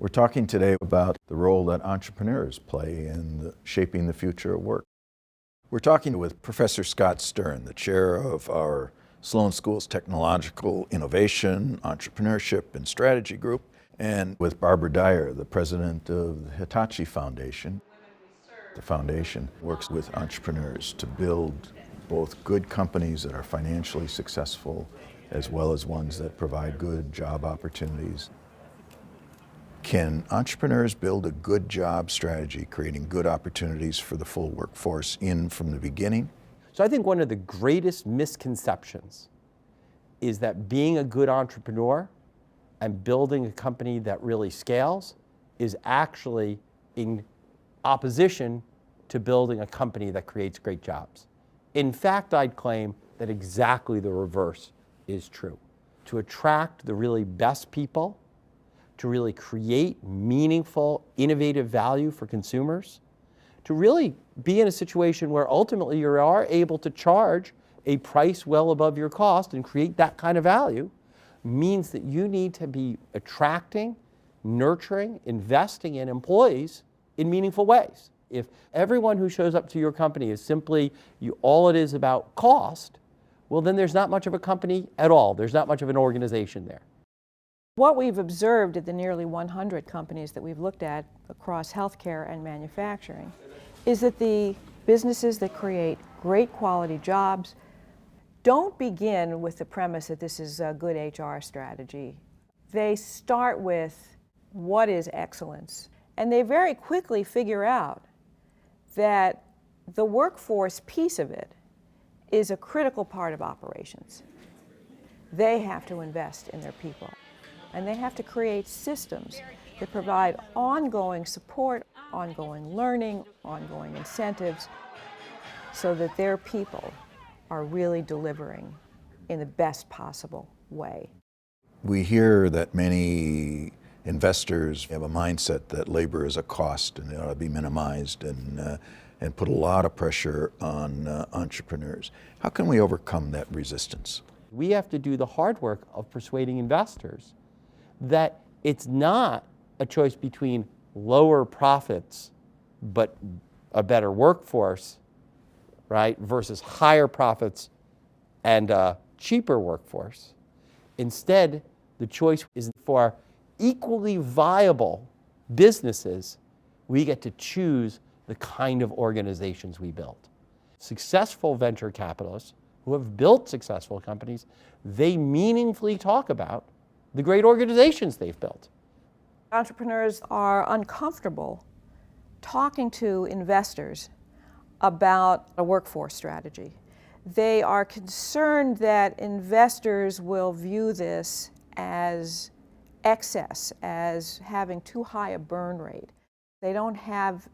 We're talking today about the role that entrepreneurs play in shaping the future of work. We're talking with Professor Scott Stern, the chair of our Sloan School's Technological Innovation, Entrepreneurship, and Strategy Group, and with Barbara Dyer, the president of the Hitachi Foundation. The foundation works with entrepreneurs to build both good companies that are financially successful as well as ones that provide good job opportunities. Can entrepreneurs build a good job strategy, creating good opportunities for the full workforce from the beginning? So I think one of the greatest misconceptions is that being a good entrepreneur and building a company that really scales is actually in opposition to building a company that creates great jobs. In fact, I'd claim that exactly the reverse is true. To attract the really best people, to really create meaningful, innovative value for consumers, to really be in a situation where ultimately you are able to charge a price well above your cost and create that kind of value, means that you need to be attracting, nurturing, investing in employees in meaningful ways. If everyone who shows up to your company is simply, all it is about cost, well then there's not much of a company at all. There's not much of an organization there. What we've observed at the nearly 100 companies that we've looked at across healthcare and manufacturing is that the businesses that create great quality jobs don't begin with the premise that this is a good HR strategy. They start with what is excellence, and they very quickly figure out that the workforce piece of it is a critical part of operations. They have to invest in their people, and they have to create systems that provide ongoing support, ongoing learning, ongoing incentives, so that their people are really delivering in the best possible way. We hear that many investors have a mindset that labor is a cost and it ought to be minimized and put a lot of pressure on entrepreneurs. How can we overcome that resistance? We have to do the hard work of persuading investors that it's not a choice between lower profits but a better workforce, right, versus higher profits and a cheaper workforce. Instead, the choice is for equally viable businesses. We get to choose the kind of organizations we build. Successful venture capitalists who have built successful companies, they meaningfully talk about the great organizations they've built. Entrepreneurs are uncomfortable talking to investors about a workforce strategy. They are concerned that investors will view this as excess, as having too high a burn rate. They don't have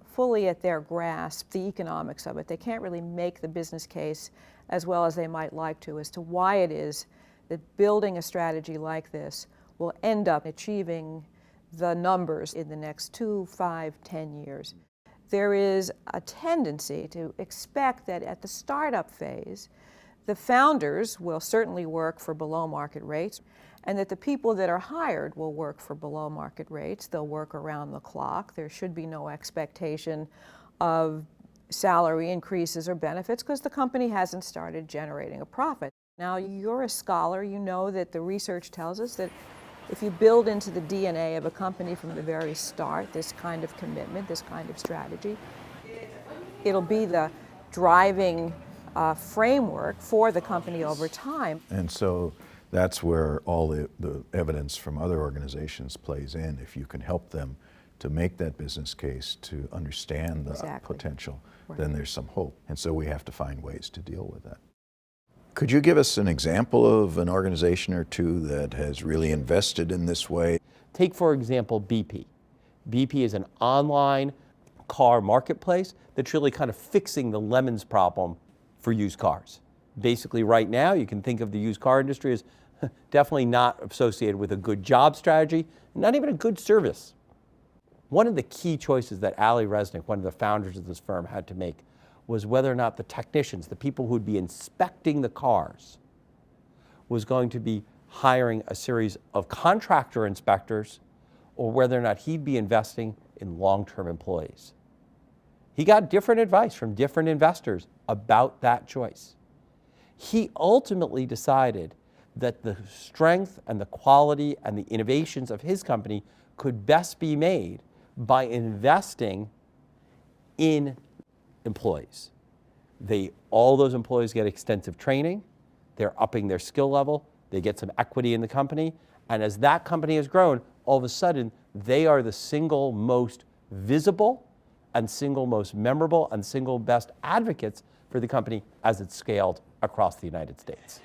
fully at their grasp the economics of it. They can't really make the business case as well as they might like to as to why it is that building a strategy like this will end up achieving the numbers in the next 2, 5, 10 years. There is a tendency to expect that at the startup phase, the founders will certainly work for below market rates, and that the people that are hired will work for below market rates. They'll work around the clock. There should be no expectation of salary increases or benefits because the company hasn't started generating a profit. Now, you're a scholar. You know that the research tells us that if you build into the DNA of a company from the very start this kind of commitment, this kind of strategy, it'll be the driving framework for the company over time. And so that's where all the evidence from other organizations plays in. If you can help them to make that business case, to understand the potential, then there's some hope. And so we have to find ways to deal with that. Could you give us an example of an organization or two that has really invested in this way? Take, for example, BP. BP is an online car marketplace that's really kind of fixing the lemons problem for used cars. Basically, right now, you can think of the used car industry as definitely not associated with a good job strategy, not even a good service. One of the key choices that Ali Resnick, one of the founders of this firm, had to make was whether or not the technicians, the people who would be inspecting the cars, was going to be hiring a series of contractor inspectors or whether or not he'd be investing in long-term employees. He got different advice from different investors about that choice. He ultimately decided that the strength and the quality and the innovations of his company could best be made by investing in employees. All those employees get extensive training, they're upping their skill level, they get some equity in the company, and as that company has grown, all of a sudden, they are the single most visible and single most memorable and single best advocates for the company as it's scaled across the United States.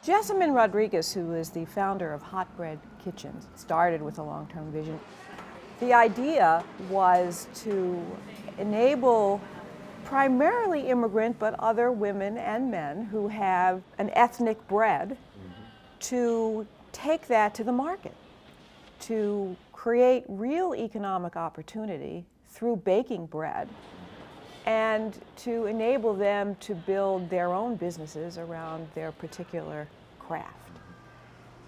Jessamine Rodriguez, who is the founder of Hot Bread Kitchens, started with a long-term vision. The idea was to enable primarily immigrant, but other women and men who have an ethnic bread, to take that to the market, to create real economic opportunity through baking bread, and to enable them to build their own businesses around their particular craft.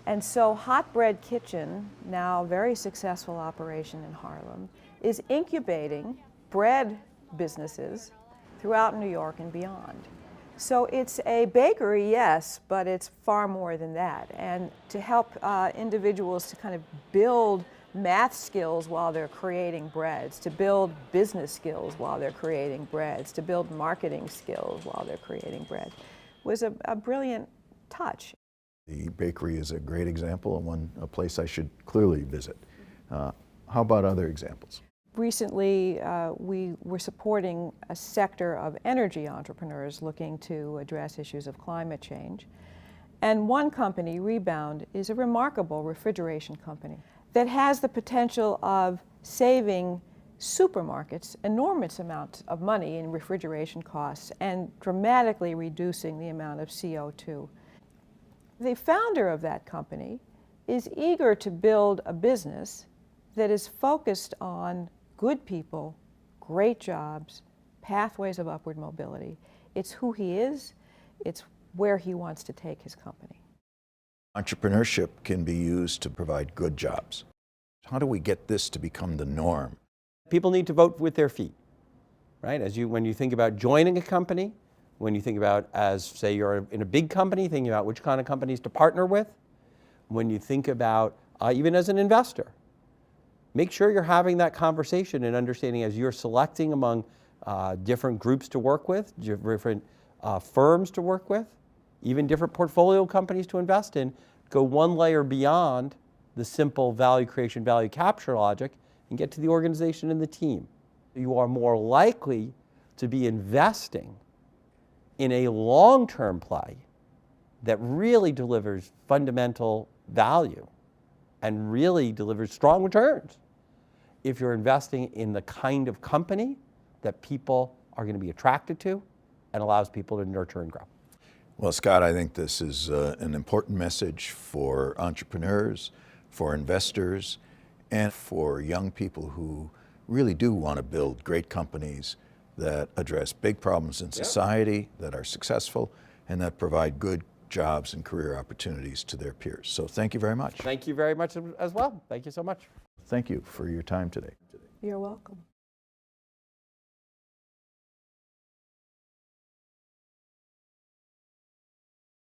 And so Hot Bread Kitchen, now a very successful operation in Harlem, is incubating bread businesses throughout New York and beyond. So it's a bakery, yes, but it's far more than that. And to help individuals to kind of build math skills while they're creating breads, to build business skills while they're creating breads, to build marketing skills while they're creating bread, was a brilliant touch. The bakery is a great example and a place I should clearly visit. How about other examples? Recently, we were supporting a sector of energy entrepreneurs looking to address issues of climate change. And one company, Rebound, is a remarkable refrigeration company that has the potential of saving supermarkets enormous amounts of money in refrigeration costs and dramatically reducing the amount of CO2. The founder of that company is eager to build a business that is focused on good people, great jobs, pathways of upward mobility. It's who he is, it's where he wants to take his company. Entrepreneurship can be used to provide good jobs. How do we get this to become the norm? People need to vote with their feet, right? When you think about joining a company, when you think about, as say you're in a big company, thinking about which kind of companies to partner with, when you think about even as an investor, make sure you're having that conversation and understanding as you're selecting among different groups to work with, different firms to work with, even different portfolio companies to invest in, go one layer beyond the simple value creation, value capture logic and get to the organization and the team. You are more likely to be investing in a long-term play that really delivers fundamental value and really delivers strong returns if you're investing in the kind of company that people are going to be attracted to and allows people to nurture and grow. Well, Scott, I think this is an important message for entrepreneurs, for investors, and for young people who really do want to build great companies that address big problems in society, that are successful, and that provide good jobs and career opportunities to their peers. So thank you very much. Thank you very much as well. Thank you so much. Thank you for your time today. You're welcome.